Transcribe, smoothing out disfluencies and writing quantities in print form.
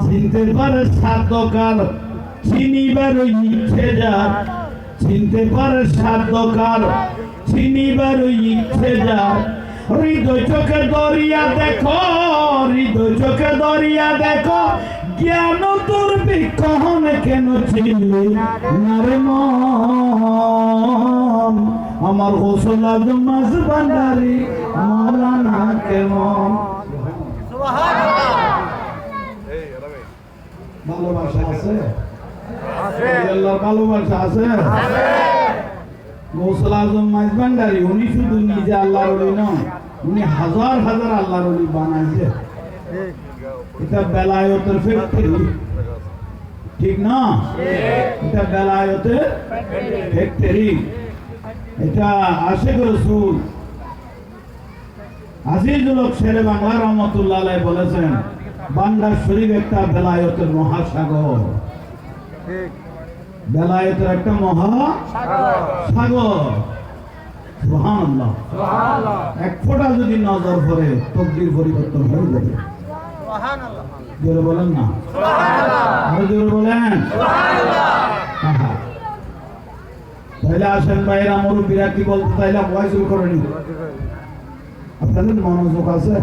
চিনতে পারে সাধ্যকার চিনিবার ইচ্ছে যার, চিনতে পারে সাধ্যকার চিনিবার ইচ্ছে যার। হৃদয় চোখে দরিয়া দেখো, হৃদয় চোখে দরিয়া দেখো, জ্ঞান তোর বিক্ষণ কেন চিনলি নারে মন। আমার গোসল আজম মাঝ ভান্ডারি মৌলানা কেমন। ভালোবাসা আছে, আল্লাহর ভালোবাসা আছে। গৌসুল আজম মাঝ ভান্ডারি উনি শুধু নিজে আল্লাহর ওলি নয়, উনি হাজার হাজার আল্লাহর ওলি বানাইছে। এটা বেলায়েতের ফ্যাক্টরি, ঠিক না? এটা বেলায়েতের ফ্যাক্টরি। এটা আশিক রাসূল আজিজুল হক শেরে বাংলা রহমাতুল্লাহ আলাইহি বলেছেন, বান্দার শরীফ একটা বেলায়েতের মহাসাগর। বেলায়েতের একটা মহাসাগর। সুবহানাল্লাহ। এক ফোঁটা যদি নজর পড়ে তকদীর পরিবর্তন হয়ে যাবে। জোরে বলেন না, আরো জোরে বলেন। তাইলে আসেন ভাইরা, মুরব্বীরা কি বলতে তাইলে ভয়েস করেনি। আপনাদের মনোযোগ আছে?